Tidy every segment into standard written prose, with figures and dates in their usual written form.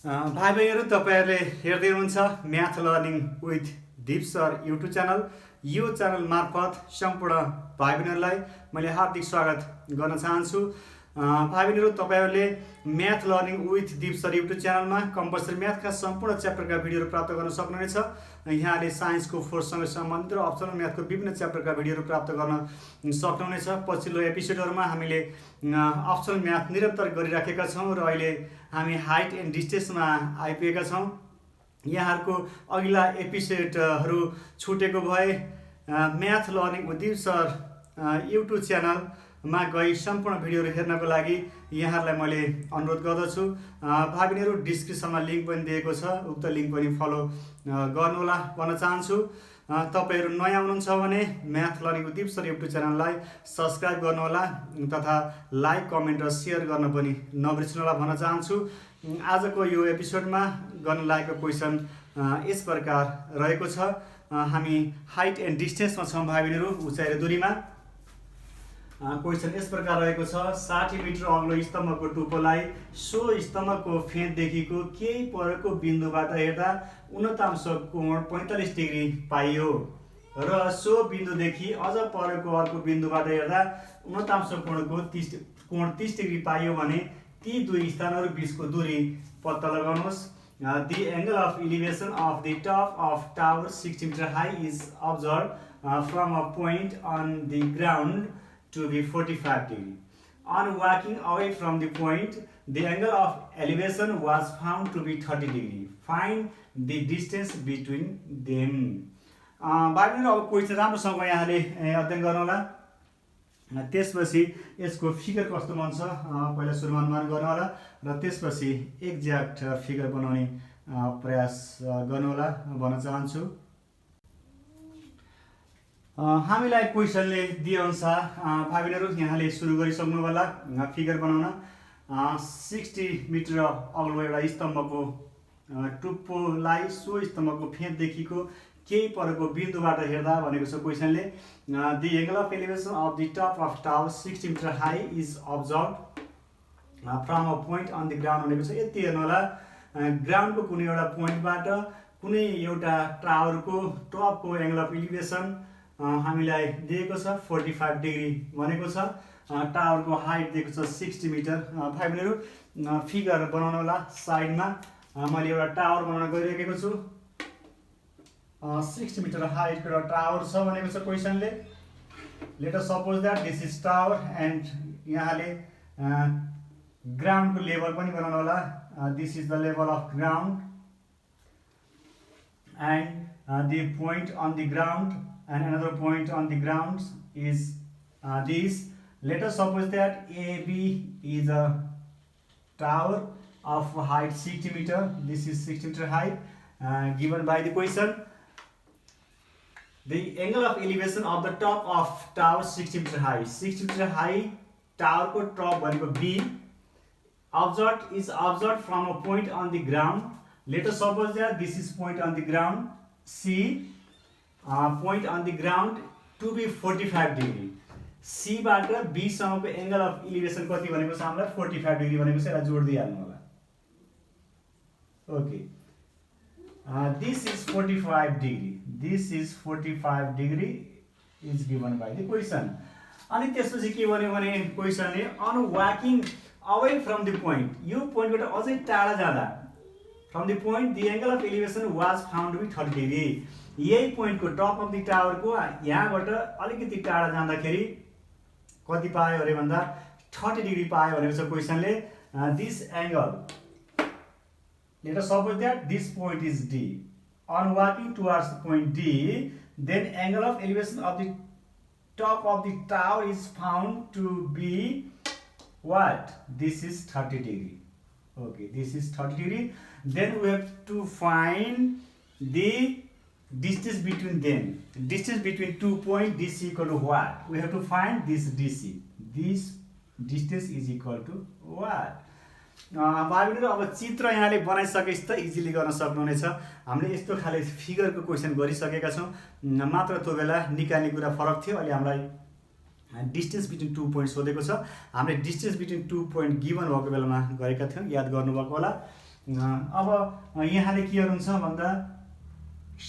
भाइ बहिनीहरू तपाईँहरूले हेर्दै हुनुहुन्छ म्याथ लर्निङ विथ दिप सर युट्युब च्यानल। यो च्यानल मार्फत सम्पूर्ण भाइ बहिनीहरूलाई मैले हार्दिक स्वागत गर्न चाहन्छु। भाइ बहिनीहरू, तपाईँहरूले म्याथ लर्निङ विथ दिप सर युट्युब च्यानलमा कम्पलसरी म्याथका सम्पूर्ण च्याप्टरका भिडियोहरू प्राप्त गर्न सक्नुहुनेछ। यहाँले साइन्सको फोर्ससँग सम्बन्धित र अप्सनल म्याथको विभिन्न च्याप्टरका भिडियोहरू प्राप्त गर्न सक्नुहुनेछ। पछिल्लो एपिसोडहरूमा हामीले अप्सनल म्याथ निरन्तर गरिराखेका छौँ र अहिले हामी हाइट एन्ड डिस्टेन्समा आइपुगेका छौँ। यहाँहरूको अघिल्ला एपिसोडहरू छुटेको भए म्याथ लर्निङ विथ दिप सर युट्युब च्यानलमा गई सम्पूर्ण भिडियोहरू हेर्नको लागि यहाँहरूलाई मैले अनुरोध गर्दछु। भाइ बहिनीहरू, डिस्क्रिप्सनमा लिङ्क पनि दिएको छ, उक्त लिङ्क पनि फलो गर्नुहोला भन्न चाहन्छु। तपाईँहरू नयाँ हुनुहुन्छ भने म्याथ लर्निङ विथ दिप सर युट्युब च्यानललाई सब्सक्राइब गर्नुहोला तथा लाइक, कमेन्ट र सेयर गर्न पनि नबिर्सनुहोला भन्न चाहन्छु। आजको यो एपिसोडमा गर्न लागेको क्वेसन यस प्रकार रहेको छ। हामी हाइट एन्ड डिस्टेन्समा छौँ भाइ बहिनीहरू, उचाइ र दूरीमा। क्वेसन यस प्रकार रहेको छ, 60 मिटर अग्लो स्तम्भको टुप्पोलाई सो स्तम्भको फेददेखिको केही परको बिन्दुबाट हेर्दा उन्नतांश कोण 45 डिग्री पाइयो र सो बिन्दुदेखि अझ परको अर्को बिन्दुबाट हेर्दा उन्नतांश कोण 30 डिग्री पाइयो भने ती दुई स्थानहरू बिचको दूरी पत्ता लगाउनुहोस्। The angle of elevation of the top of tower 60 meter high is observed from a point on the ground to be 45 degree. On walking away from the point, the angle of elevation was found to be 30 degree. Find the distance between them. भाइ बहिनीहरू, अब question राम्रोसँग यहाँले अध्ययन गर्नुहोला। त्यसपछि यसको figure कस्तो बन्छ पहिला सुरुमा अनुमान गर्नुहोला र त्यसपछि एक्ज्याक्ट फिगर बनाउने प्रयास गर्नुहोला भन्न चाहन्छु। हामीलाई क्वेसनले दिएअनुसार भाइ बहिनीहरू यहाँले सुरु गरिसक्नु होला फिगर बनाउन। 60 मिटर अग्लो एउटा स्तम्भको टुप्पोलाई सो स्तम्भको फेददेखिको केही परको बिन्दुबाट हेर्दा भनेको छ क्वेसनले। The angle of elevation of the top of tower 60 metre high is observe from a point on the ground भनेको छ। यति हेर्नु होला, ग्राउन्डको कुनै एउटा पोइन्टबाट कुनै एउटा टावरको टपको एंगल अफ एलिभेसन हामीलाई दिएको छ 45 डिग्री भनेको छ। टावरको हाइट दिएको छ 60 मिटर। भाइ बहिनीहरू, फिगर बनाउनु होला। साइडमा मैले एउटा टावर बनाउन गइरहेको छु। 60 मिटर हाइट एउटा टावर छ भनेको छ क्वेसनले। Let us suppose that this is tower and यहाँले ग्राउन्डको लेभल पनि बनाउनु होला। This is the level of ground and the point on the ground and another point on the ground is this. Let us suppose that AB is a tower of height 60 meter. This is 60 meter height given by the question. The angle of elevation of the top of tower 60 meter high. 60 meter high tower को top भनेको B is observed from a point on the ground. Let us suppose that this is point on the ground C. Point on the ground to be 45 degree. C बाट B सम्मको angle of elevation कति भनेको छ हामीलाई 45 degree भनेको छ। यसलाई जोड दिइहाल्नु होला। Okay, this is 45 degree. This is 45 degree is given by the question. अनि त्यसपछि के भन्यो भने क्वेसनले on walking away from the point, यो पोइन्टबाट अझै टाढा जाँदा from the point the angle of elevation was found to be 30 degree. यही पोइन्टको टप अफ द टावरको यहाँबाट अलिकति टाढा जाँदाखेरि कति पायो अरे भन्दा 30 डिग्री पायो भनेको छ क्वेसनले। This angle, let us suppose that this point is D. On walking towards the point D, then angle of elevation of the top of the tower is found to be what? This is 30 degree. Okay, this is 30 degree. Then we have to find the distance between them. Distance between 2 points DC equal to what? We have to find this DC. This distance is equal to what? भाइ बहिनीहरू, अब चित्र यहाँले बनाइसकेपछि त easily गर्न सक्नुहुनेछ। हामीले यस्तो खाले फिगरको क्वेसन गरिसकेका छौँ, मात्र त्यो बेला निकाल्ने कुरा फरक थियो। अहिले हामीलाई डिस्टेन्स बिट्विन 2 पोइन्ट सोधेको छ। हामीले डिस्टेन्स बिट्विन 2 पोइन्ट गिभन भएको बेलामा गरेका थियौँ, याद गर्नुभएको होला। अब यहाँले के गर्नुहुन्छ भन्दा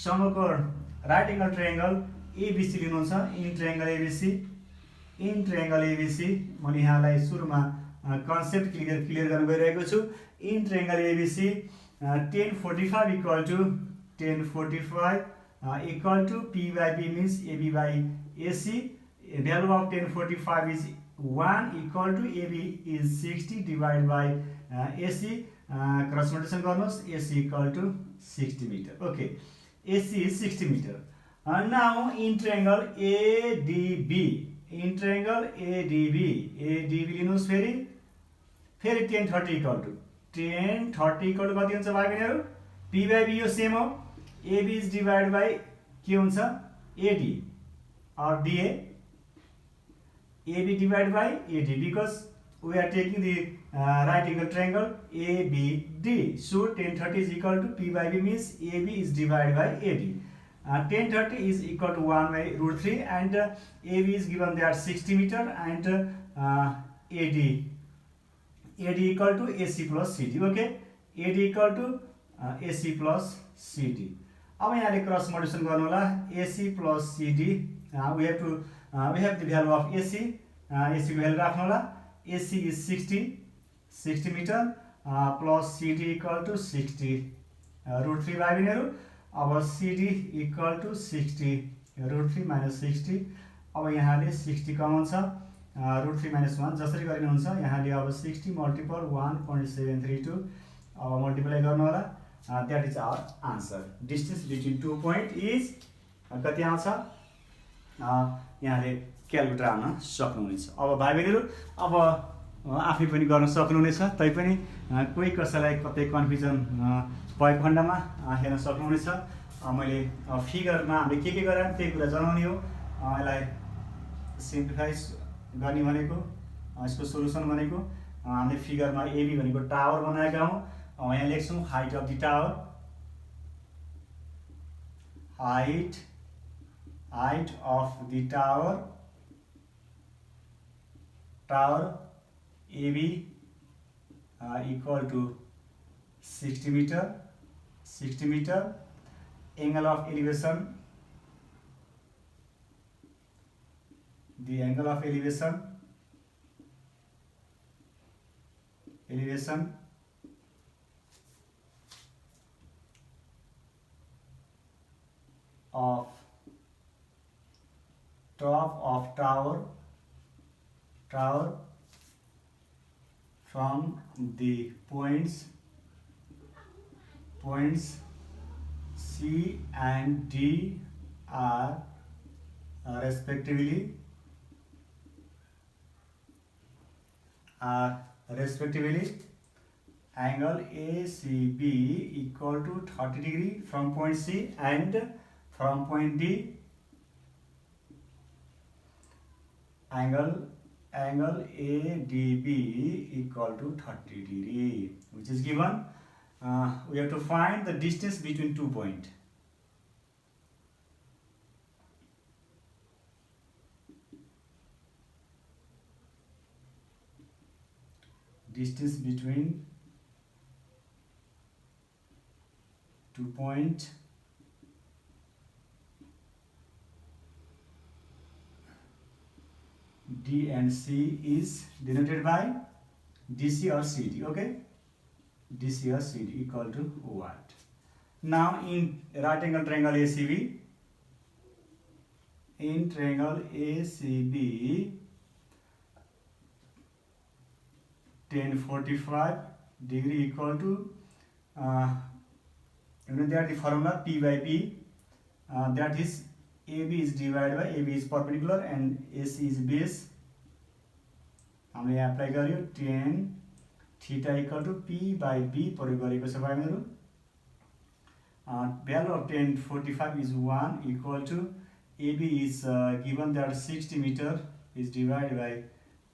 समकोण राइट एङ्गल ट्रायङ्गल एबिसी लिनुहुन्छ। इन ट्रायङ्गल एबिसी मैले यहाँलाई सुरुमा कन्सेप्ट क्लियर गर्न गइरहेको छु। In triangle ABC tan 45 equal to tan 45 equal to P by B means AB by AC. Value of tan 45 is 1 equal to AB is 60 divided by AC. Cross multiplication गर्नुहोस्, AC equal to 60 meter. Okay, AC is 60 meter. Now in triangle ADB, लिनुहोस् फेरि tan 30 equal to tan 30 equal to कति हुन्छ भाइ बहिनीहरु? P by B यो same हो। AB is divided by के हुन्छ AD or DA. AB divided by AD because we are taking the right angle triangle ABD. So tan 30 is equal to P by B means AB is divided by AD. Tan 30 is equal to 1 by root 3 and AB is given there 60 meter and AD equal to AC plus CD. Okay, AD equal to AC plus CD. अब यहाँले cross multiplication गर्नु होला। AC plus CD we have the value of AC को value राख्नु होला। AC is 60 meter plus CD equal to 60 root 3 भाइ बहिनीहरु। अब CD equal to 60 root 3 minus 60। अब यहाँले 60 कमन छ, root 3 minus 1 जसरी गरिनु हुन्छ। यहाँले अब 60 multiple 1.732 अब मल्टिप्लाई गर्नु होला। That is our answer. Distance between 2 points is कति आउँछ? यहाँले क्याल्कुलेटर हाल्न सक्नुहुनेछ। अब भाइ बहिनीहरु अब आफै पनि गर्न सक्नुहुनेछ। तैपनि कोही कसैलाई कतै कन्फ्युजन भएको खण्डमा हेर्न सक्नुहुनेछ। मैले फिगरमा हामीले के गरायौं त्यही कुरा जनाउने हो। यसलाई सिम्प्लिफाई गर्ने भनेको यसको सोलुसन भनेको हामीले फिगरमा एबी भनेको टावर बनाएका हौं। यहाँ लेख्छौं height of the tower, height of the tower AB equal to 60 meter. Angle of elevation, the angle of elevation of top of tower from the points C and D are respectively angle ACB equal to 30 degree from point C and from point D, angle ADB equal to 30 degree, which is given. We have to find the distance between 2 points. Distance between 2 points D and C is denoted by DC or CD. Okay, DC or CD equal to what? Now in right angle triangle ACB, tan 45 degree equal to that the formula P by P, that is AB is divided by AB is perpendicular and AC is base. हामीले यहाँ apply गर्यो tan theta equal to P by B प्रयोग गरेको छ भाइ मेरो। Value of tan 45 is 1 equal to AB is given that 60 meter is divided by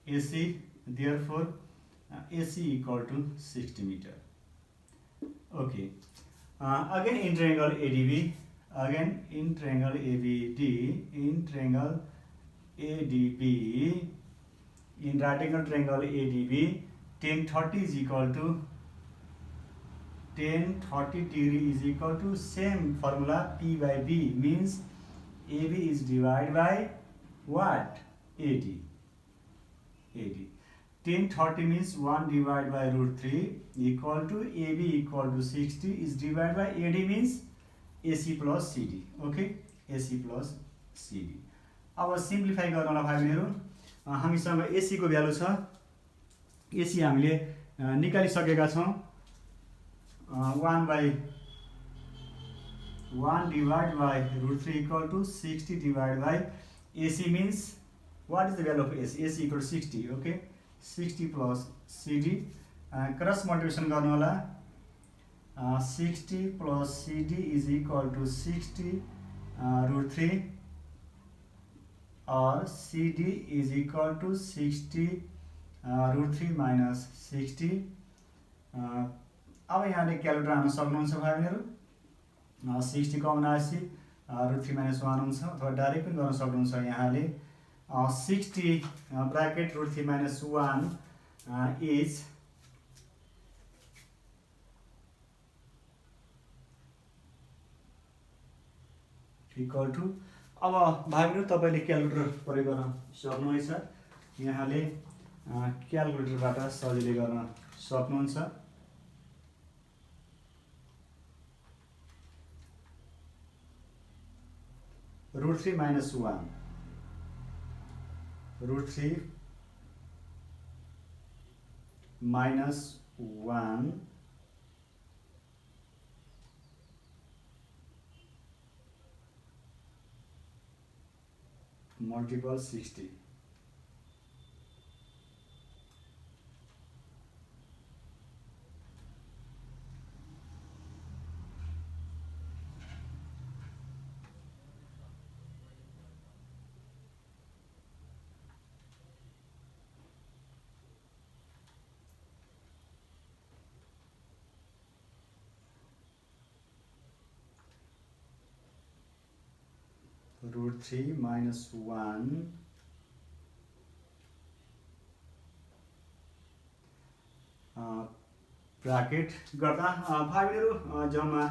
AC, therefore AC equal to 60 meter. Okay, again in triangle ADB, in triangle ADB, in right angle triangle ADB, tan 30 is equal to tan 30 degree is equal to same formula P by B means AB is divided by what? 80. Tan 30 means 1 divided by root 3 equal to AB equal to 60 is divided by AD means AC plus CD. Okay, AC plus CD. अब simplify गर्नलाई भाइ बहिनीहरु हामीसँग AC को value छ। AC हामीले निकालिसकेका छौं। 1 by 1 divided by root 3 equal to 60 divided by AC means what is the value of AC? AC equal to 60. Okay, 60 plus CD. Cross multiplication गर्नु होला। 60 plus CD is equal to 60 root 3 or CD is equal to 60 root 3 minus 60. अब यहाँले calculator हाल्न सक्नुहुन्छ भाइ बहिनीहरु। 60 को 79 root 3 minus 1 हुन्छ अथवा डाइरेक्ट पनि गर्न सक्नुहुन्छ यहाँले। 60 bracket root 3 minus 1 is equal to, अब भाइ बहिनीहरु तपाईले क्यालकुलेटर प्रयोग गर्न सक्नुहुन्छ। यहाँले क्यालकुलेटरबाट सजिलै गर्न सक्नुहुन्छ। root 3 minus 1 root 3 minus 1 multiple 60. Root 3 minus 1 bracket गर्दा भाइ बहिनीहरु जम्मा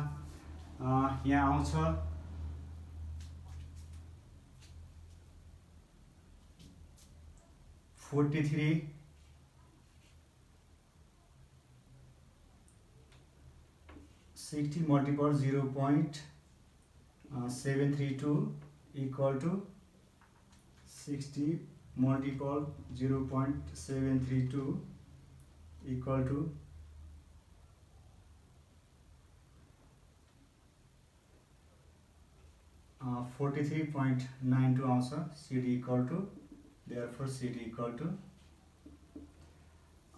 यहाँ आउँछ 43 60 multiple 0.732 equal to 60 multiple 0.732 equal to 43.92 आउँछ। CD equal to, therefore CD equal to,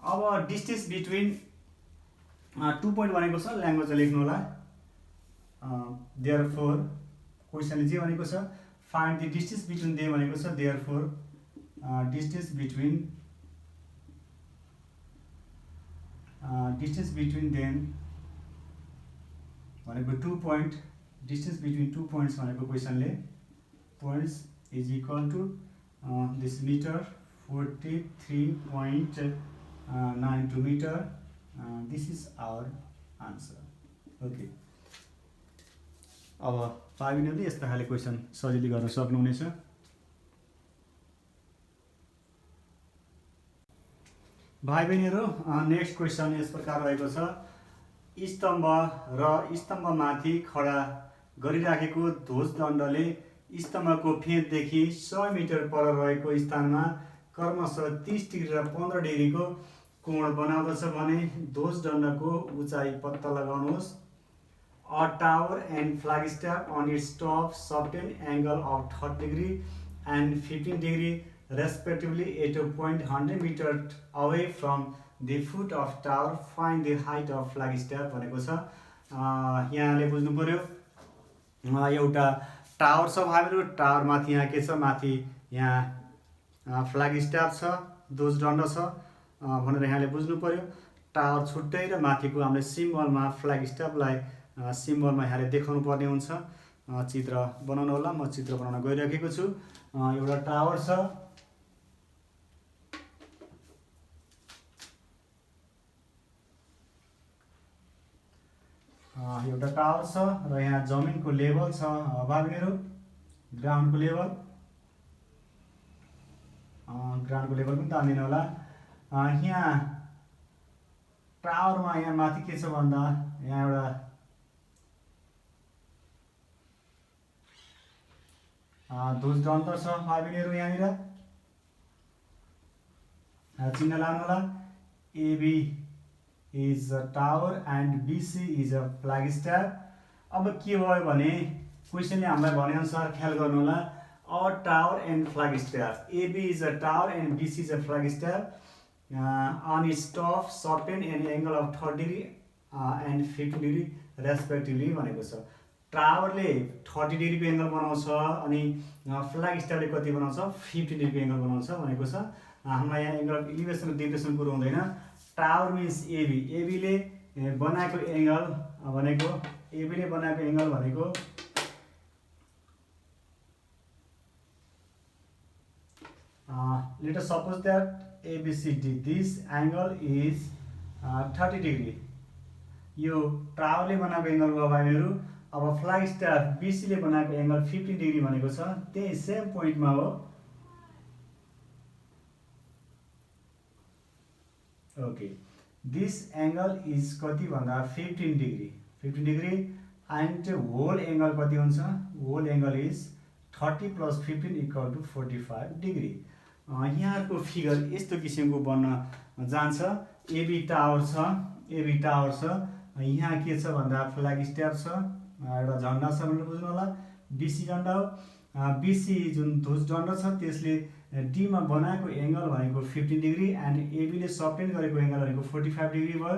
अब डिस्टेन्स बिट्विन 2 point भनेको छ, ल्याङ्ग्वेज लेख्नु होला। therefore क्वेशनले जे भनेको छ find the distance between them भनेको छ। therefore distance between them भनेको 2 point, distance between 2 points भनेको क्वेशनले points is equal to this meter 43.92 meter. This is our answer. Okay, अब भाइ बहिनीहरुले यस्ता खाले क्वेशन सजिलै गर्न सक्नुहुनेछ। भाइ बहिनीहरु नेक्स्ट क्वेशन यस प्रकार रहेको छ। स्तम्भ र स्तम्भमाथि खडा गरिराखेको ध्वजदण्डले स्तम्भको फेददेखि 100 मिटर पर रहेको स्थानमा क्रमशः 30 डिग्री र 15 डिग्रीको कोण बनाउँदछ भने ध्वजदण्डको उचाइ पत्ता लगाउनुहोस्। A tower and flagstaff on its top subtend angle of 30 degree and 15 degree respectively at a point 100 meter away from the foot of tower. Find the height of flagstaff भनेको छ। यहाँले बुझ्नु पर्यो एउटा टावर छ हामीहरु, टावर माथि यहाँ के छ, माथि यहाँ फ्ल्यागस्टाफ छ, ध्वजदण्ड छ भनेर यहाँले बुझ्नु पर्यो। टावर छुट्टै र माथिको हामीले सिम्बलमा फ्ल्यागस्टाफलाई सिम्बलमा यहाँले देखाउनु पर्ने हुन्छ। चित्र बनाउनु होला, म चित्र बनाउन गइरहेको छु। एउटा टावर छ, एउटा टावर छ र यहाँ जमिनको लेभल छ भाइबहिनीहरू, ग्राउन्डको लेभल। ग्राउन्डको लेभल पनि तान्दिनु होला। यहाँ टावरमा यहाँ माथि के छ भन्दा यहाँ एउटा ध्वजदण्ड छ भाइबहिनीहरू। यहाँनिर चिन्ह लानु होला। AB is a tower and BC is a flag star. अब के भयो भने क्वेसनले हामीलाई भनेअनुसार ख्याल गर्नु होला। A tower and flag star, AB is a tower and BC is a flag star on its top sharpen an angle of 30 degree and 50 degree respectively भनेको छ। टावरले 30 डिग्रीको एङ्गल बनाउँछ अनि फ्ल्याग स्टारले कति बनाउँछ 50 डिग्रीको एङ्गल बनाउँछ भनेको छ। हामीलाई यहाँ एङ्गल अफ इलिभेसन र डिप्रेसन कुरो हुँदैन। टावर मिन्स एबी, एबीले बनाएको एङ्गल भनेको let us suppose that ABCD, this angle is 30 degree। यो टावरले बनाएको एङ्गल भयो भाइहरू। अब फ्ल्याग स्टार बीसीले बनाएको एङ्गल 15 डिग्री भनेको छ, त्यही सेम पोइन्टमा हो। ओके, दिस एङ्गल इज कति भन्दा 15 degree, 15 degree and whole angle कति हुन्छ? Whole angle is 30 + 15 = 45 degree. यहाँको फिगर यस्तो किसिमको बन्न जान्छ। एबी टावर छ, यहाँ के छ भन्दा फ्ल्याग स्टार छ, एउटा झन्डा छ भनेर बुझ्नु होला। बीसी झन्डा हो। बीसी जुन ध्वजदण्ड छ त्यसले डीमा बनाएको एङ्गल भनेको 15 डिग्री एन्ड एबीले सब्टेन्ड गरेको एङ्गल भनेको 45 डिग्री भयो।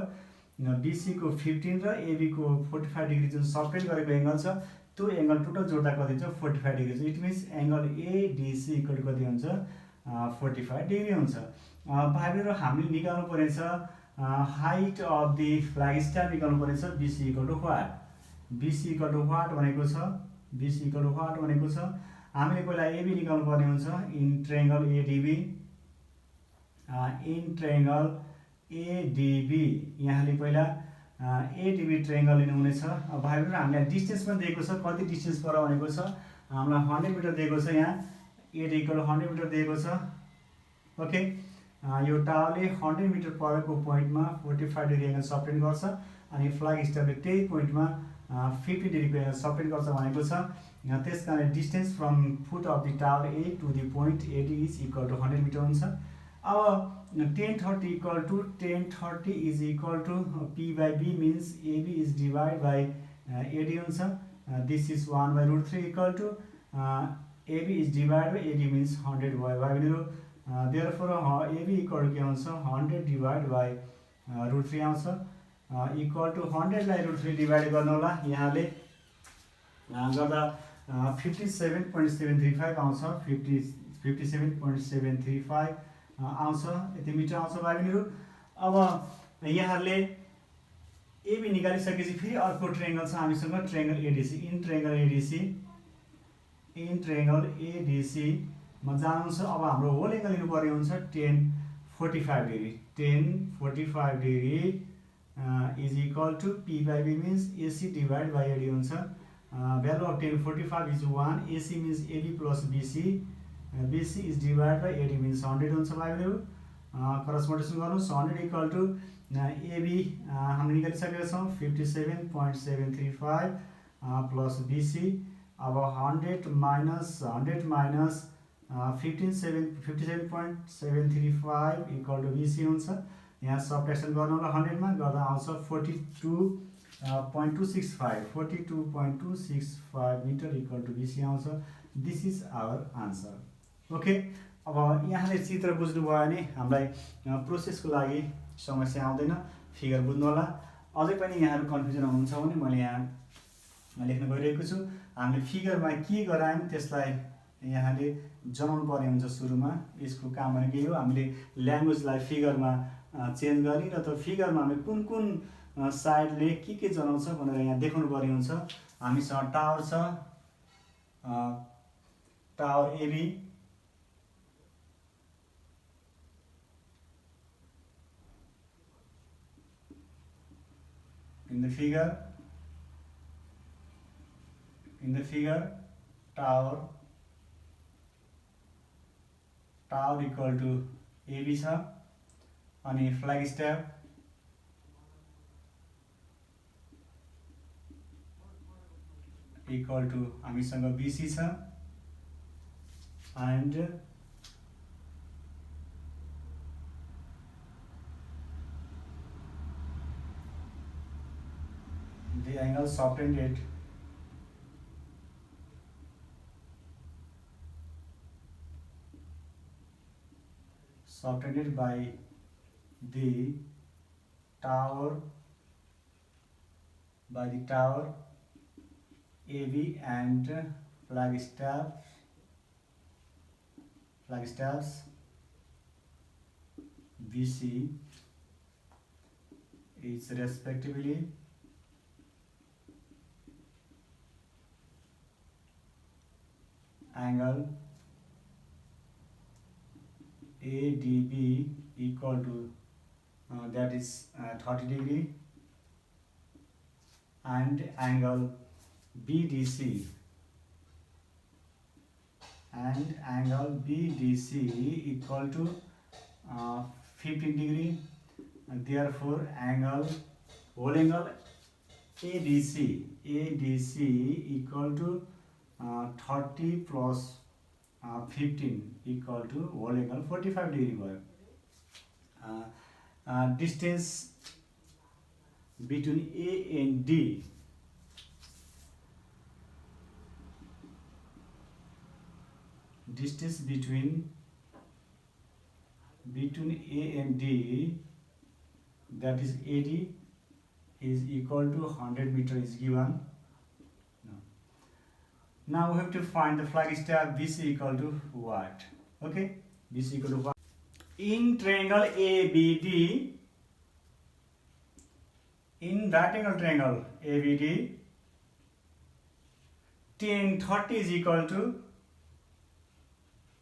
बीसीको 15 र एबीको 45 डिग्री जुन सब्टेन्ड गरेको एङ्गल छ त्यो एङ्गल टोटल जोड्दा कति छ 45 डिग्री छ। इट मिन्स एङ्गल एडिसी कति हुन्छ 45 डिग्री हुन्छ। भाइहरू हामीले निकाल्नु पर्नेछ height of the flag star निकाल्नु पर्नेछ। BC = what? बीसी = व्हाट भनेको छ? बीसी = व्हाट भनेको छ? हामीले पहिला एबी निकाल्नु पर्ने हुन्छ। In triangle ADB, in triangle ADB यहाँले पहिला एडीबी ट्रायंगल लिनुहुनेछ। भाइहरू हामीलाई डिस्टेन्स पनि दिएको छ, कति डिस्टेन्स पर भनेको छ हामीलाई 100 मिटर दिएको छ। यहाँ एडी = 100 मिटर दिएको छ। ओके, यो टावरले 100 मिटर परको पोइन्टमा 45 डिग्री एङ्गल सब्टेन्ड गर्छ अनि फ्ल्याग स्टारले त्यही पोइन्टमा 50 डिग्रीको एङ्गल सब्टेन्ड गर्छ भनेको छ। त्यस कारण distance from foot of the tower A to the point AD is equal to 100 metre हुन्छ। अब 1030 is equal to p/b means AB is divide by AD हुन्छ। This is 1/√3 equal to AB is divided by AD means 100 भयो भाइहरू। therefore AB = के हुन्छ 100 divided by √3 आउँछ equal to 100 लाई √3 divide गर्नु होला। यहाँले गर्दा 57.735 आउँछ, 57.735 आउँछ, यति मिटर आउँछ भाइहरू। अब यहाँले एबी निकालिसकेपछि फेरि अर्को ट्रायंगल छ हामीसँग, triangle ADC. In triangle ADC मा जानु छ। अब हाम्रो होल एङ्गल लिनुपर्ने हुन्छ 1045 degree. 1045 degree is equal to p/b means AC divide by AD हुन्छ। Value of 1045 is 1, AC means AB + BC, BC is divide by AD means 100 हुन्छ भाइहरू। करस्पोन्डेसन गर्नुहोस्। 100 इक्वल टु AB हामीले निकालिसकेका छौँ 57.735 प्लस BC। अब 100 minus 57.735 equal to BC हुन्छ। यहाँ subtraction गर्नु होला 100 मा गर्दा आउँछ 42.265 मिटर इक्वल टु BC आउँछ। This is our answer. Okay, अब यहाँले चित्र बुझ्नुभयो भने हामीलाई प्रोसेसको लागि समस्या आउँदैन। फिगर बुझ्नु होला। अझै पनि यहाँहरू कन्फ्युजन हुनुहुन्छ भने मैले यहाँ लेख्न गइरहेको छु। हामीले फिगरमा के गरायौँ त्यसलाई यहाँले जनाउनु पर्ने हुन्छ। सुरुमा यसको काम भनेको यही हो, हामीले ल्याङ्ग्वेजलाई फिगरमा चेन्ज गर्ने र त फिगरमा हामीले कुन कुन साइडले के जनाउँछ भनेर यहाँ देखाउनु पर्ने हुन्छ। हामीसँग टावर छ, tower AB, in the figure in the figure, tower equal to AB छ अनि flag staff equal to हामीसँग BC छ and the angle subtended by the tower AB and flag staffs BC is respectively angle ADB equal to that is 30 degree and angle BDC equal to 15 degree and therefore whole angle ADC equal to 30 plus 15 equal to whole angle 45 degree भयो distance between A and D distance between A and D, that is AD, is equal to 100 meter is given. Now we have to find the flag staff BC equal to what? Okay, BC equal to what? In triangle ABD, in right angle triangle ABD, tan 30 is equal to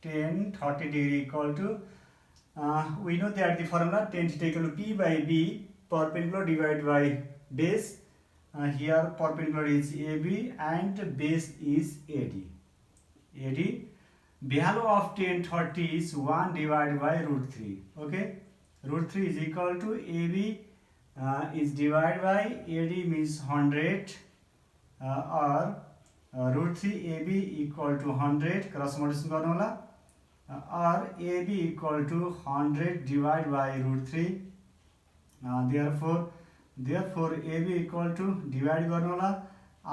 tan 30 degree equal to we know that the formula tan theta equal to P by B, perpendicular divided by base. Here perpendicular is AB and base is AD. Value of tan 30 is 1 divided by root 3. Okay, root 3 is equal to AB is divided by AD means 100 or root 3 AB equal to 100 cross multiplication गर्नु होला or AB equal to 100 divided by root 3 therefore AB equal to divide गर्नु होला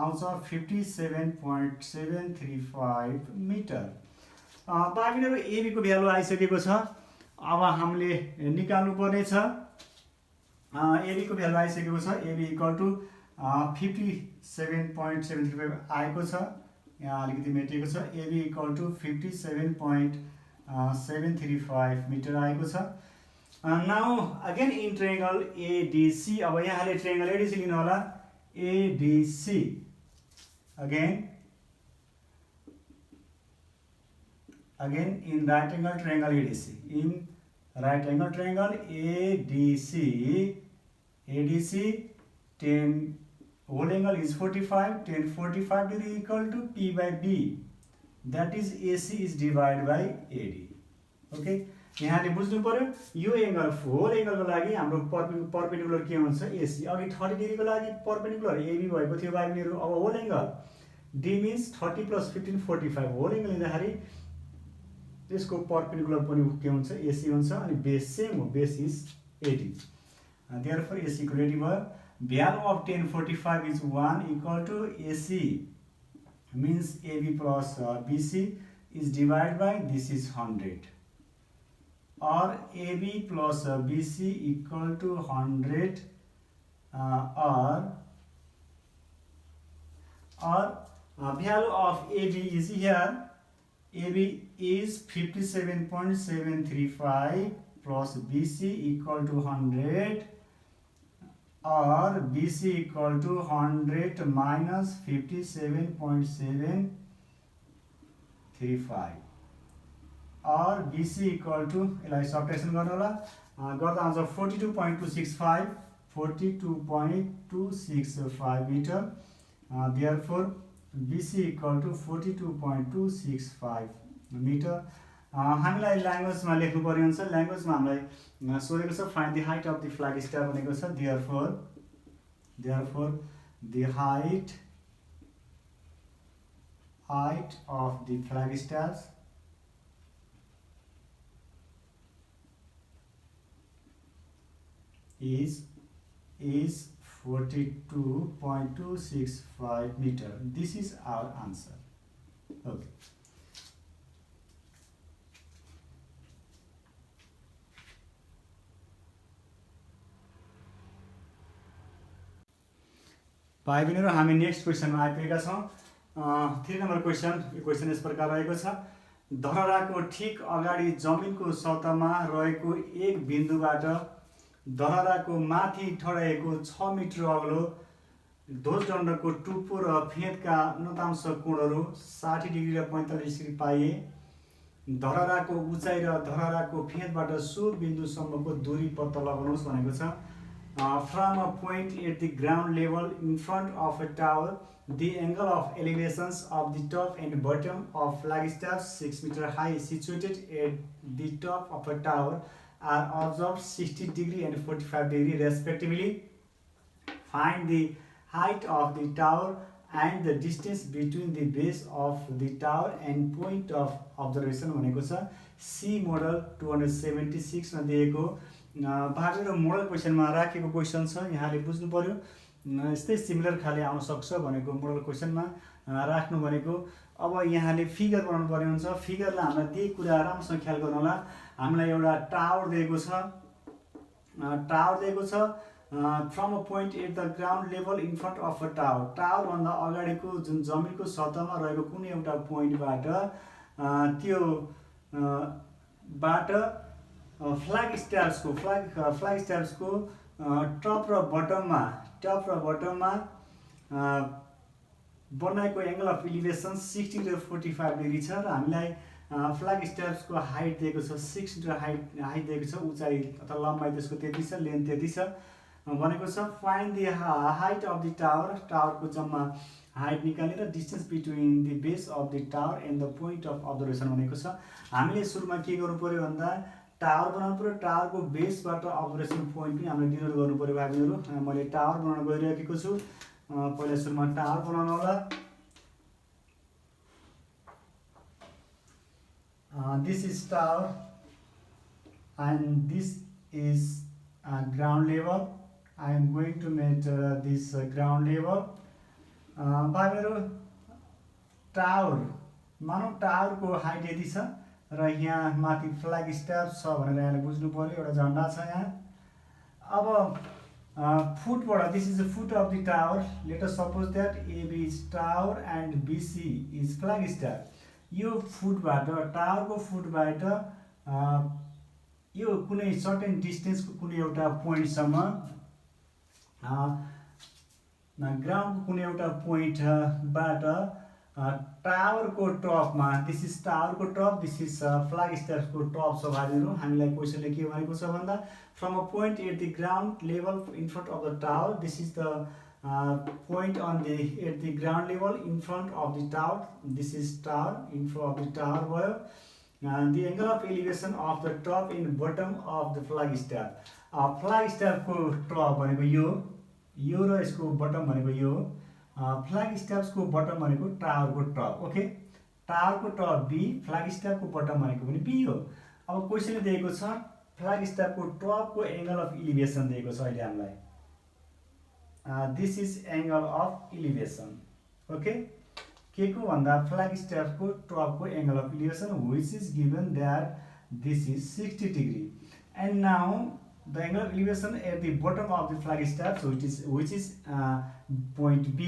आउँछ 57.735 metre बाबिनहरु AB को value आइसकेको छ अब हामीले निकाल्नु पर्ने छ AB को भ्यालु आइसकेको छ AB equal to 57.735 आएको छ यहाँ अलिकति मेटेको छ AB equal to 57.735 मिटर आएको छ now again in triangle ADC अब यहाँले triangle ADC लिनु होला ADC again in right angle triangle ADC in right angle triangle ADC tan whole angle is 45 tan 45 degree equal to P by B, that is AC is divided by AD. Okay, यहाँले बुझ्नु पर्यो यो angle whole angle को लागि हाम्रो perpendicular के हुन्छ AC अघि 30 डिग्री को लागि परपेंडिकुलर AB भएको थियो बाहिरहरु अब whole angle D means 30 plus 15 45 whole angle लिँदाखेरि त्यसको परपेंडिकुलर पनि के हुन्छ AC हुन्छ अनि बेस सेम हो base is 80 therefore AC equal to 80 भयो value of tan 45 is 1 equal to AC means AB plus BC is divided by this is 100 or AB plus BC equal to 100 or value of AB is here AB is 57.735 plus BC equal to 100 or BC equal to 100 minus 57.735 or BC equal to यसलाई सबट्र्याक्सन गर्नु होला गर्दा आउँछ 42.265 meter therefore BC equal to 42.265 metre. हामीलाई ल्याङ्ग्वेजमा लेख्नु पर्ने हुन्छ। ल्याङ्ग्वेजमा हामीलाई सोधेको छ find the height of the flag star भनेको छ। Therefore the height of the flag stars is 42.265 meter. This is our answer. Okay. भाइ बहिनीहरु, हामी नेक्स्ट क्वेसनमा आइपुगेका छौँ। 3 नम्बर क्वेसन। यो क्वेसन यस प्रकार रहेको छ। धरहराको ठिक अगाडि जमिनको सतहमा रहेको एक बिन्दुबाट धरहराको माथि ठडाएको 6 मिटर अग्लो ध्वजदण्डको टुप्पो र फेदका न्यूनतम कोणहरू 60 डिग्री र 45 डिग्री पाइए। धरहराको उचाइ र धरहराको फेदबाट सो बिन्दुसम्मको दूरी पत्ता लगाउनुहोस् भनेको छ। From a point at the ground level in front of a tower, the angle of elevations of the top and bottom of flagstaffs 6 meter high situated at the top of a tower are observed 60 degree and 45 degree respectively. Find the height of the tower and the distance between the base of the tower and point of observation भनेको छ। C model 276 मा दिएको भाग र model क्वेसनमा राखेको question छ। यहाँले बुझ्नु पर्यो। यस्तै सिमिलर खाले आउन सक्छ भनेको मोडल क्वेसनमा राख्नु भनेको। अब यहाँले फिगर बनाउनु पर्ने हुन्छ। फिगरलाई हामीलाई त्यही कुरा राम्रोसँग ख्याल गर्नु होला। हामीलाई एउटा टावर दिएको छ। From a point at the ground level in front of a tower. टावरभन्दा अगाडिको जुन जमिनको सतहमा रहेको कुनै एउटा पोइन्टबाट त्यो बाट फ्ल्याग स्टार्सको टप र बटममा बनाएको एंगल अफ इलिभेसन 60 र 45 डिग्री छ। र हामीलाई फ्ल्याग स्टार्सको हाइट दिएको छ 6 मिटर हाइट दिएको छ। उचाइ अथवा लम्बाइ त्यसको त्यति छ, लेन्थ त्यति छ भनेको छ। Find the height of the tower. टावरको जम्मा हाइट निकालेर distance between the base of the tower and the point of observation भनेको छ। हामीले सुरुमा के गर्नु पर्यो भन्दा टावर बनाउनु पर्यो। टावरको बेसबाट अब्जर्भेसन पोइन्ट पनि हामीले डिनोट गर्नु पर्यो भाइ बहिनीहरु। मैले टावर बनाउन गइरहेको छु। पहिला सुरुमा टावर बनाउन होला। This is tower and this is ground level. I am going to measure this ground level. भाइ बहिनीहरु, टावर मानौ टावरको हाइट यति छ र यहाँ माथि फ्ल्याग स्टार छ भनेर यहाँले बुझ्नु पर्यो। एउटा झण्डा छ यहाँ। अब फुटबाट this is the foot of the tower. Let us suppose that AB is tower and BC is flag star. यो फुटबाट टावरको फुटबाट यो कुनै सर्टेन डिस्टेन्सको कुनै एउटा पोइन्टसम्म ग्राउन्डको कुनै एउटा पोइन्टबाट टावरको टपमा दिस इज टावरको टप, दिस इज फ्ल्याग स्टारको टप छ भाइहरु। हामीलाई क्वेसनले के भनेको छ भन्दा from a point at the ground level in front of the tower, this is the point on the at the ground level in front of the tower, this is tower in front of the tower भयो। the angle of elevation of the top and bottom of the flag star। flag star को top भनेको यो र यसको bottom भनेको यो। Flag stars को bottom भनेको टावर को टप। ओके, टावर को टप B, फ्ल्याग स्टार को बटम भनेको पनि B हो। अब क्वेशनले दिएको छ फ्ल्याग स्टार को टप को एंगल अफ इलिभेसन दिएको छ अहिले हामीलाई। This is angle of elevation. Okay, के को भन्दा फ्ल्याग स्टार को टप को angle of elevation which is given that this is 60 degree and now the angle of elevation at the bottom of the flag star, so which is point B,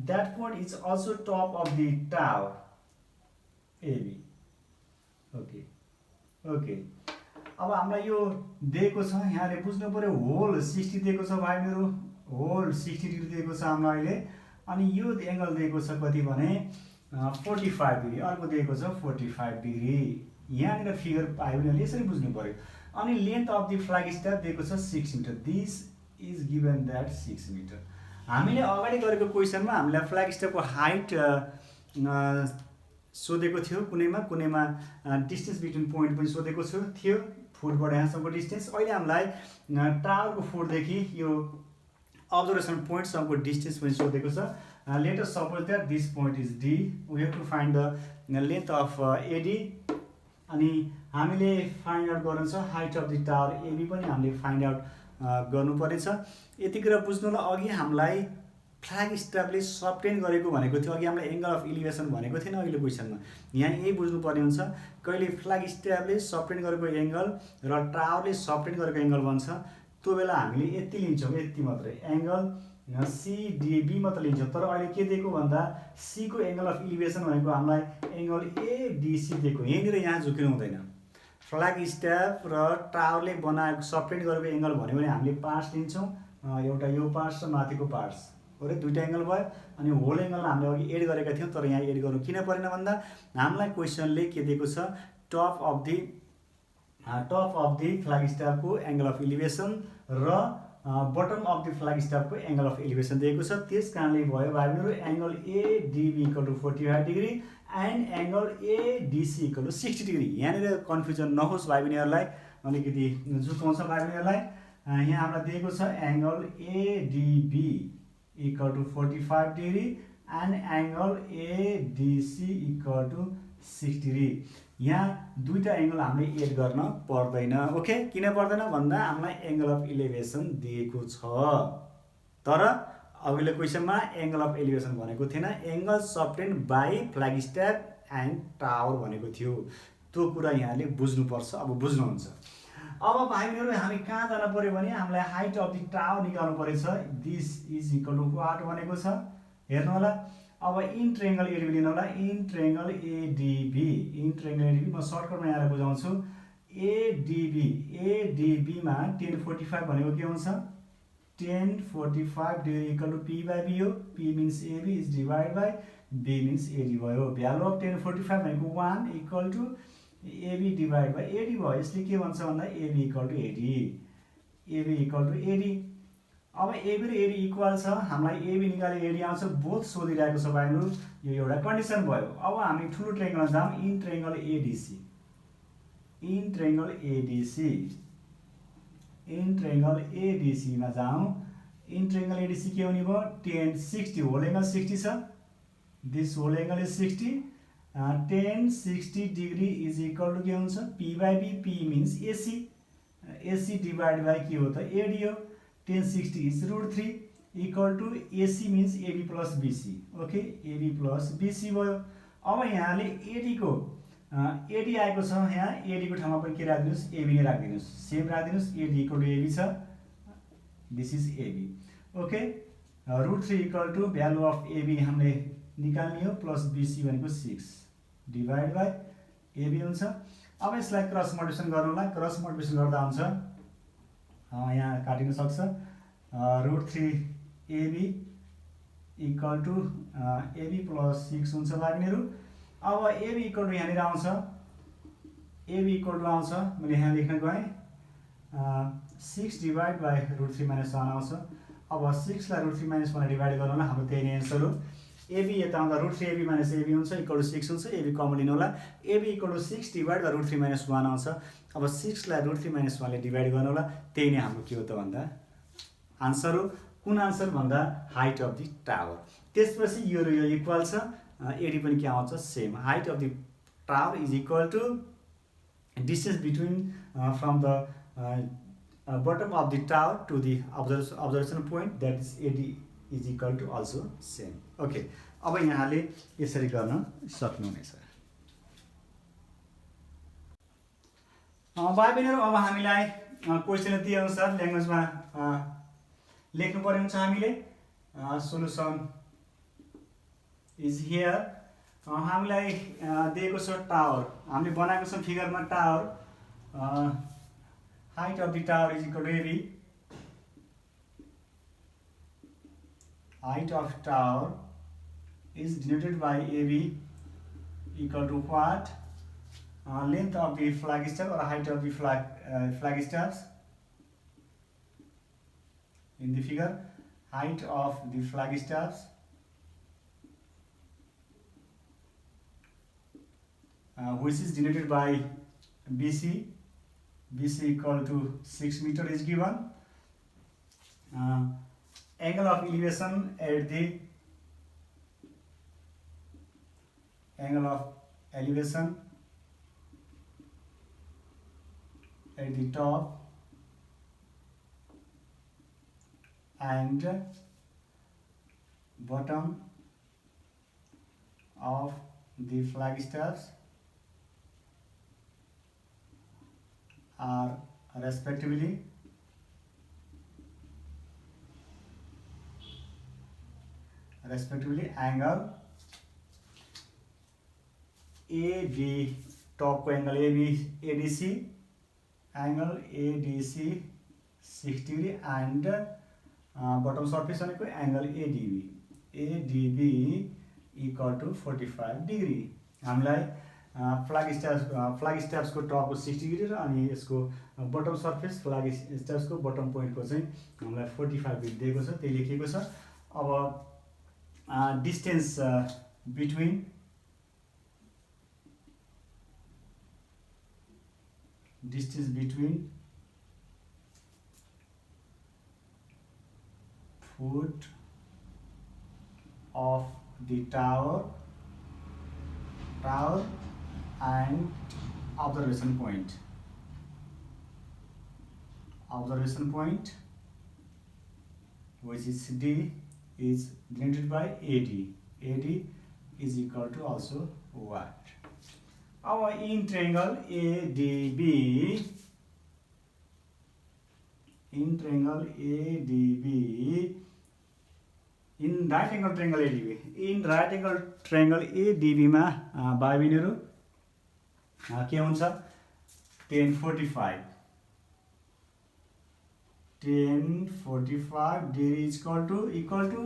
that point is also top of the tower AB। okay अब हामीलाई यो दिएको छ। यहाँले बुझ्नु पर्यो whole 60 दिएको छ भाइ मेरो। होल 60 डिग्री दिएको छ हामीलाई अहिले। अनि यो एंगल दिएको छ कति भने 45 डिग्री। अर्को दिएको छ 45 डिग्री। यहाँनिर फिगर पायो भने यसरी बुझ्नु पर्यो। अनि length of the flag star दिएको छ 6 metre. This is given that 6 metre. हामीले अगाडि गरेको क्वेसनमा हामीलाई फ्ल्याग स्टेपको हाइट सोधेको थियो, कुनैमा डिस्टेन्स बिट्विन पोइन्ट पनि सोधेको थियो, फुटबाट यहाँसम्मको डिस्टेन्स। अहिले हामीलाई टावरको फुटदेखि यो अब्जर्भेसन पोइन्टसम्मको डिस्टेन्स पनि सोधेको छ। Let us suppose that this point is D, we have to find the length of AD, अनि हामीले फाइन्ड आउट गर्नु छ height of the tower AB पनि हामीले फाइन्ड आउट गर्नुपर्नेछ। यति कुरा बुझ्नुलाई अघि हामीलाई फ्ल्याग स्ट्यापले सबटेन गरेको भनेको थियो, अघि हामीलाई एङ्गल अफ इलिभेसन भनेको थिएन अहिले क्वेसनमा। यहाँ यही बुझ्नुपर्ने हुन्छ, कहिले फ्ल्याग स्ट्यापले सबटेन गरेको एङ्गल र टावरले सबटेन गरेको एङ्गल बन्छ, त्यो बेला हामीले यति लिन्छौँ, यति मात्रै एङ्गल सिडिबी मात्र लिन्छौँ। तर अहिले के दिएको भन्दा सीको एङ्गल अफ इलिभेसन भनेको हामीलाई एङ्गल एडिसी दिएको, यहीँनिर यहाँ झुकिनु हुँदैन। फ्ल्याग स्ट्याप र टावरले बनाएको सबटेन गरेको एङ्गल भन्यो भने हामीले पार्ट्स लिन्छौँ, एउटा यो पार्ट्स र माथिको पार्ट्स हो रे, दुईवटा एङ्गल भयो। अनि होल एङ्गल हामीले अघि एड गरेका थियौँ, तर यहाँ एड गर्नु किन परेन भन्दा हामीलाई क्वेसनले के दिएको छ, टप अफ द फ्ल्याग स्ट्यापको एङ्गल अफ इलिभेसन र बटम अफ द फ्ल्याग स्ट्यापको एङ्गल अफ इलिभेसन दिएको छ। त्यस कारणले भयो भाइ बहिनीहरू angle ADB equal to 45 degree and angle ADC equal to 60 degree. यहाँनिर कन्फ्युजन नहोस् भाइ बहिनीहरूलाई, अलिकति झुकाउँछ भाइ बहिनीहरूलाई। यहाँ हामीलाई दिएको छ angle ADB equal to 45 degree and angle ADC equal to 60 degree. यहाँ दुईवटा एङ्गल हामीले एड गर्न पर्दैन। ओके, किन पर्दैन भन्दा हामीलाई एङ्गल अफ इलिभेसन दिएको छ, तर अघिल्लो क्वेसनमा एङ्गल अफ एलिभेसन भनेको थिएन, angle subtend by flag staff and tower भनेको थियो। त्यो कुरा यहाँले बुझ्नुपर्छ, अब बुझ्नुहुन्छ। अब भाइहरू हामी कहाँ जानु पर्यो भने हामीलाई हाइट अफ द टावर निकाल्नु परेछ। This is equal to what भनेको छ, हेर्नु होला। अब इन ट्रायंगल एडिबी लिनु होला, इन ट्रायंगल एडिबी म सर्टकटमा यहाँ बुझाउँछु। एडिबीमा 1045 भनेको के हुन्छ, 1045 degree equal to P by B हो। P means AB is divide by B means AD भयो। भ्यालु अफ 1045 भनेको 1 equal to AB divide by AD भयो। यसले के भन्छ भन्दा AB equal to AD, AB equal to AD. अब AB र एडी इक्वल छ, हामीलाई एबी निकाले एडी आउँछ, बोथ सोधिरहेको छ भाइहरू, यो एउटा कन्डिसन भयो। अब हामी ठुलो ट्रायंगलमा जाउँ, in triangle ADC, in triangle ADC, in triangle एडिसीमा जाउँ। इन ट्रायंगल एडिसी के हुने भयो, 1060 होल एङ्गल 60 छ, this whole angle is 60, 1060 degree is equal to के हुन्छ, P by B, P means AC, AC divide by के हो त एडी हो। 1060 is √3 equal to AC means AB plus BC. Okay, AB plus BC भयो। अब यहाँले एडीको एडी आएको छ, यहाँ एडीको ठाउँमा पनि के राखिदिनुहोस्, एबी नै राखिदिनुहोस्, सेम राखिदिनुहोस्। एडी इक्वल टु एबी छ, this is AB. Okay, √3 equal to value of AB हामीले निकाल्ने हो, प्लस बीसी भनेको 6 डिभाइड बाई एबी हुन्छ। अब यसलाई क्रस मल्टिप्लिकेसन गर्नु होला, क्रस मल्टिप्लिकेसन गर्दा हुन्छ यहाँ काटिन सक्छ, √3 AB equal to AB plus 6 हुन्छ भागिनीहरू। अब एबी इक्वल टु यहाँनिर आउँछ, एबी इक्वल टु आउँछ, मैले यहाँ लेख्न गएँ 6 डिभाइड बाई √3 माइनस 1 आउँछ। अब 6 लाई √3 माइनस 1 डिभाइड गर्नु होला, हाम्रो त्यही नै एन्सर हो। एबी यता आउँदा √3 एबी माइनस एबी हुन्छ, इक्वल टु 6 हुन्छ, एबी कमन लिनु होला। AB equal to 6 divide by √3 minus 1 आउँछ। अब 6 लाई √3 माइनस 1 ले डिभाइड गर्नु होला, त्यही नै हाम्रो के हो त भन्दा आन्सर हो। कुन आन्सर भन्दा हाइट अफ द टावर। त्यसपछि यो र यो इक्वल छ, एडी पनि के आउँछ, same. Height of the tower is equal to distance between from the bottom of the tower to the observation point, that is AD is equal to also same. Okay, अब यहाँले यसरी गर्न सक्नुहुनेछ। भाइ बहिनीहरू, अब हामीलाई क्वेसन दिए अनुसार ल्याङ्ग्वेजमा लेख्नु पर्ने हुन्छ हामीले। Solution is here. हामीलाई दिएको छ टावर, हामीले बनाएको छ फिगरमा tower. Height of the tower is equal to AB, height of tower is denoted by AB equal to what? Length of the flag staff or height of the flag staffs in the figure. height of the flag staffs, which is denoted by BC. BC equal to 6 meter is given. Angle of elevation at the top and bottom of the flag staffs are respectively angle AD, top angle ADC, angle ADC 60 degree and bottom surface angle ADB equal to 45 degree. हामीलाई flag स्ट्याप्स को top को 60 degree र अनि यसको bottom surface flag स्ट्याप्स को bottom point को चाहिँ हामीलाई 45 डिग्री दिएको छ, त्यही लेखिएको छ। अब distance between foot of the tower and observation point which is D is denoted by AD. AD is equal to also what? Our in triangle ADB, in right angle triangle ADB मा भाइ बहिनीहरु के हुन्छ 1045 degree is equal to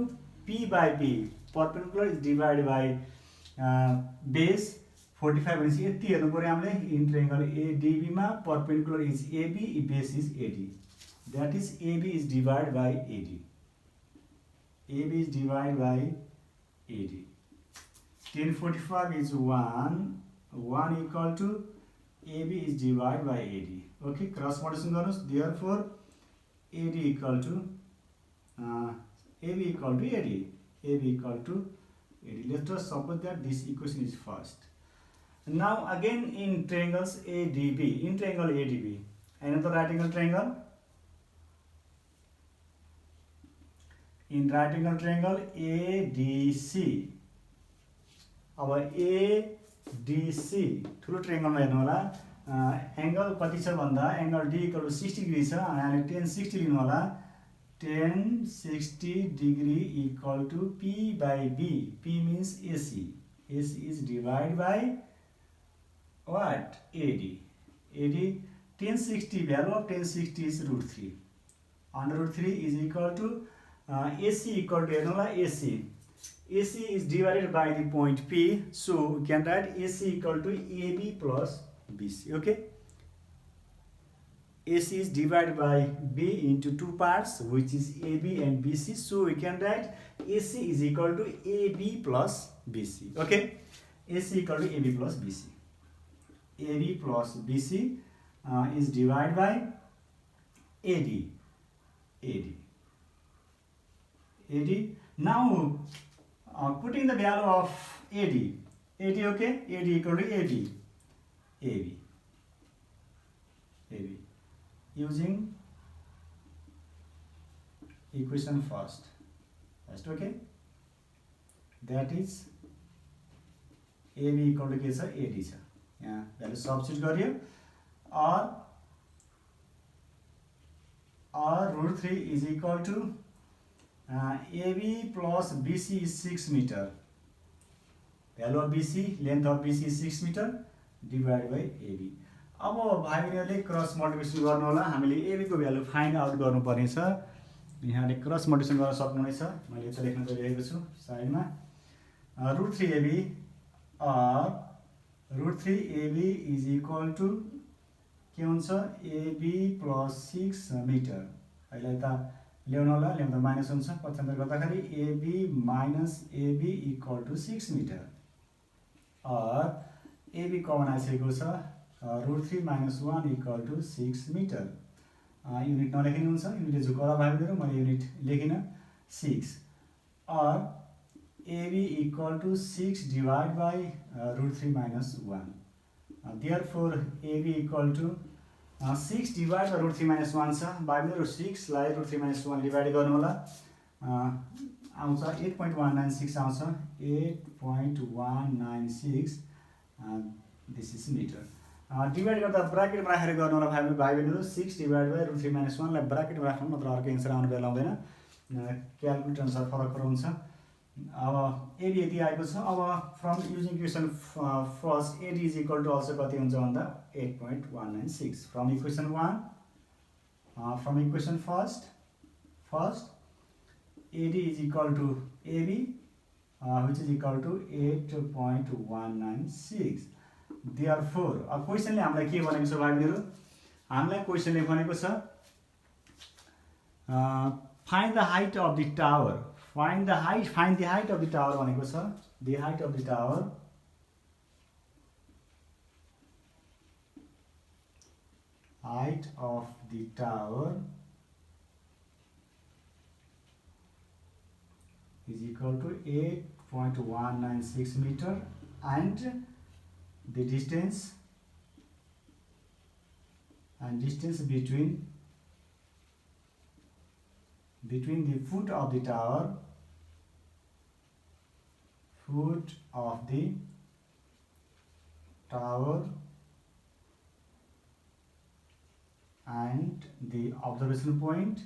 P by P, perpendicular is divided by base 45 भनेपछि यति हेर्नु पर्यो हामीले in triangle ADB मा perpendicular is AB, base is AD, that is AB is divided by AD. AB is divided by AD. 1045 is 1 equal to AB is divided by AD. Okay, cross multiplication गर्नुस्, therefore AD equal to AB equal to AD. Let us suppose that this equation is first. Now again in triangles ADB, another right angle triangle. In right angle triangle ADC, अब ADC ठुलो ट्रायंगलमा हेर्नु होला, angle कति छ भन्दा angle D equal to 60 degree छ, हामीले 1060 लिनु होला, 1060 degree equal to P by B. P means AC. AC is divided by what? AD. 1060, value of 1060 is √3. Under √3 is equal to AC equal to AC. AC is divided by the point P, so we can write AC equal to AB plus BC. Okay. AC is divided by B into two parts, which is AB and BC. So we can write AC is equal to AB plus BC. Okay. AC equal to AB plus BC. AB plus BC is divided by AD. Now putting the value of AD, okay, AD equal to AB. Using equation first, okay, that is AB equal to AD छ, यहाँ value substitute गरियो, or √3 is equal to AB plus BC is 6 meter. Value of BC, length of BC is 6 meter divided by AB. अब भाइ बहिनीहरुले cross multiplication गर्नु होला, हामीले AB को value find out गर्नु पर्ने छ। यहाँले क्रस मल्टिप्लिकेसन गर्न सक्नुहुनेछ, मैले यता लेख्न गइरहेको छु साइडमा, √3AB or √3AB is equal to के हुन्छ AB plus 6 meter. अहिले त ल्याउनु होला, ल्याउँदा माइनस हुन्छ, पक्षान्तर गर्दाखेरि AB minus AB equal to 6 metre. AB common आइसकेको छ, √3 - 1 इक्वल टु 6 मिटर। युनिट नलेखिनु हुन्छ, युनिटले झुकाउँदा भाइ बहिनीहरू, मैले युनिट लेखिनँ 6। AB equal to 6 divide by √3 - 1। Therefore AB equal to 6 divide by √3 - 1 छ। भाइ बहिनीहरू 6 लाई √3 - 1 डिभाइड गर्नु होला, आउँछ 8.196 आउँछ, 8.196 दिस इज मिटर। डिभाइड गर्दा ब्राकेटमा राखेर गर्नु होला भाइ बहिनीहरू, 6 डिभाइड बाई √3 - 1 लाई ब्राकेटमा राख्नु, नत्र अर्को एन्सर आउनु बेला आउँदैन, क्यालकुलेटर अनुसार फरक हुन्छ। अब एडी यति आएको छ। अब from using equation first AD is equal to also कति हुन्छ भन्दा 8.196 from equation 1, from equation first AD is equal to AB which is equal to 8.196। Therefore अब क्वेसनले हामीलाई के भनेको छ भाइ बहिनीहरू, हामीलाई क्वेसनले भनेको छ find the height of the tower, find the height of the tower भनेको छ, the height of the tower is equal to 8.196 meter and the distance between the foot of the tower and the observation point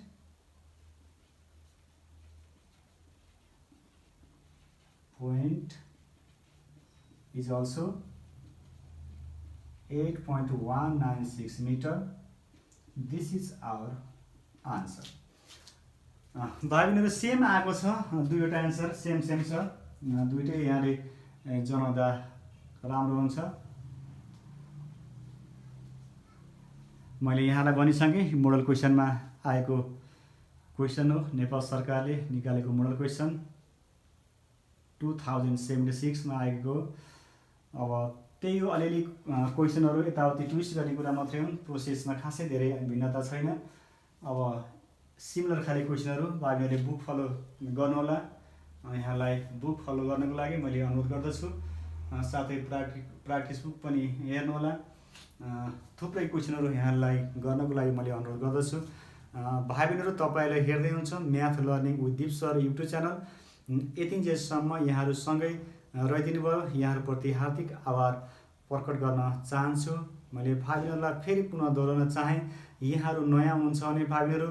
is also 8.196 meter। This is our answer। भाइ बहिनीहरू same आएको छ, दुईवटा answer same छ, दुईटै यहाँले जनाउँदा राम्रो हुन्छ। मैले यहाँलाई भनिसकेँ मोडल क्वेसनमा आएको क्वेसन हो, नेपाल सरकारले निकालेको मोडल क्वेसन 2076 मा आएको। अब त्यही हो, अलिअलि क्वेसनहरू यताउति ट्विस्ट गर्ने कुरा मात्रै हुन्, प्रोसेसमा खासै धेरै भिन्नता छैन। अब सिमिलर खाले क्वेसनहरू भाइ बहिनीहरूले बुक फलो गर्नुहोला। यहाँलाई बुक फलो गर्नको लागि मैले अनुरोध गर्दछु, साथै प्र्याक्टिस बुक पनि हेर्नुहोला। थुप्रै क्वेसनहरू यहाँलाई गर्नको लागि मैले अनुरोध गर्दछु। भाइ बहिनीहरू तपाईँले हेर्दै हुनुहुन्छ म्याथ लर्निङ विथ दिप सर युट्युब च्यानल। यतिन्जेलसम्म यहाँहरू सँगै रहिदिनु भयो, यहाँहरूप्रति हार्दिक आभार प्रकट गर्न चाहन्छु। मैले भाइ बहिनीहरूलाई फेरि पुनः दोहोऱ्याउन चाहेँ, यहाँहरू नयाँ हुनुहुन्छ भने भाइ बहिनीहरू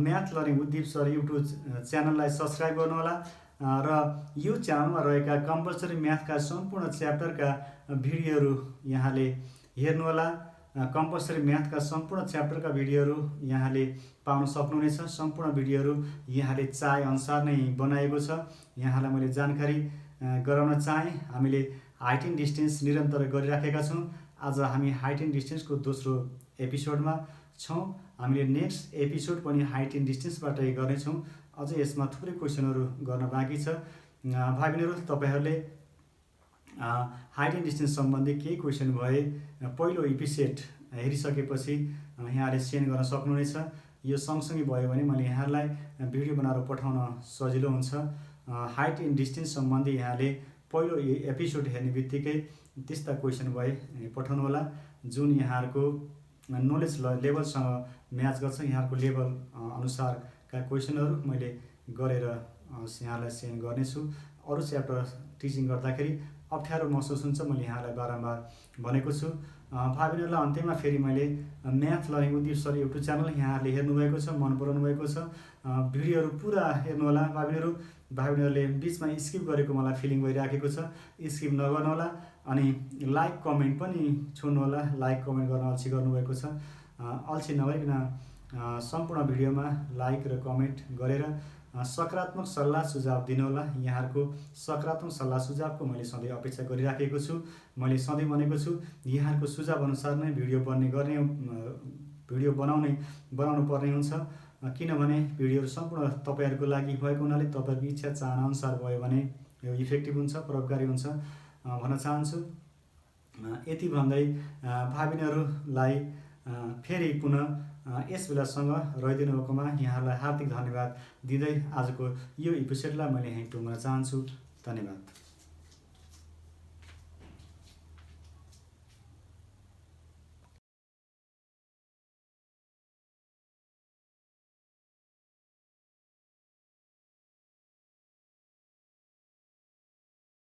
म्याथ लर्निङ विथ दिप सर युट्युब च्यानललाई सब्सक्राइब गर्नुहोला र यो च्यानलमा रहेका कम्पलसरी म्याथका सम्पूर्ण च्याप्टरका भिडियोहरू यहाँले हेर्नुहोला। कम्पलसरी म्याथका सम्पूर्ण च्याप्टरका भिडियोहरू यहाँले पाउन सक्नुहुनेछ। सम्पूर्ण भिडियोहरू यहाँले चाहे अनुसार नै बनाएको छ। यहाँलाई मैले जानकारी गराउन चाहेँ, हामीले हाइट एन्ड डिस्टेन्स निरन्तर गरिराखेका छौँ। आज हामी हाइट एन्ड डिस्टेन्सको दोस्रो एपिसोडमा छौँ। हामीले नेक्स्ट एपिसोड पनि हाइट एन्ड डिस्टेन्सबाटै गर्नेछौँ। अझै यसमा थुप्रै क्वेसनहरू गर्न बाँकी छ। भाइ बहिनीहरू तपाईँहरूले हाइट एन्ड डिस्टेन्स सम्बन्धी केही क्वेसन भए पहिलो एपिसोड हेरिसकेपछि यहाँले सेन्ड गर्न सक्नुहुनेछ। यो सँगसँगै भयो भने मैले यहाँलाई भिडियो बनाएर पठाउन सजिलो हुन्छ। हाइट एन्ड डिस्टेन्स सम्बन्धी यहाँले पहिलो एपिसोड हेर्ने बित्तिकै त्यस्ता क्वेसन भए पठाउनु होला जुन यहाँहरूको नलेज लेभलसँग म्याच गर्छ। यहाँहरूको लेभल अनुसारका क्वेसनहरू मैले गरेर यहाँलाई सेन्ड गर्नेछु। अरू च्याप्टर टिचिङ गर्दाखेरि अप्ठ्यारो महसुस हुन्छ, मैले यहाँलाई बारम्बार भनेको छु। भाइ बहिनीहरूलाई अन्त्यमा फेरि मैले म्याथ लर्निङ विथ दिप सर युट्युब च्यानल यहाँहरूले हेर्नुभएको छ, मन पराउनु भएको छ, भिडियोहरू पुरा हेर्नुहोला। भाइ बहिनीहरूले बिचमा स्किप गरेको मलाई फिलिङ भइराखेको छ, स्किप नगर्नुहोला। अनि लाइक कमेन्ट पनि छोड्नुहोला। लाइक कमेन्ट गर्न अल्छी गर्नुभएको छ, अल्छी नभइकन सम्पूर्ण भिडियोमा लाइक र कमेन्ट गरेर सकारात्मक सल्लाह सुझाव दिनुहोला। यहाँहरूको सकारात्मक सल्लाह सुझावको मैले सधैँ अपेक्षा गरिराखेको छु। मैले सधैँ भनेको छु यहाँहरूको सुझाव अनुसार नै भिडियो बनाउनु पर्ने हुन्छ। किनभने भिडियोहरू सम्पूर्ण तपाईँहरूको लागि भएको हुनाले तपाईँहरूको इच्छा चाहनाअनुसार भयो भने यो इफेक्टिभ हुन्छ, प्रभावकारी हुन्छ भन्न चाहन्छु। यति भन्दै भाइ बहिनीहरूलाई फेरि पुनः यस बेलासँग रहिदिनु भएकोमा यहाँहरूलाई हार्दिक धन्यवाद दिँदै आजको यो एपिसोडलाई मैले यहीँ टुङ्ग्न चाहन्छु। धन्यवाद।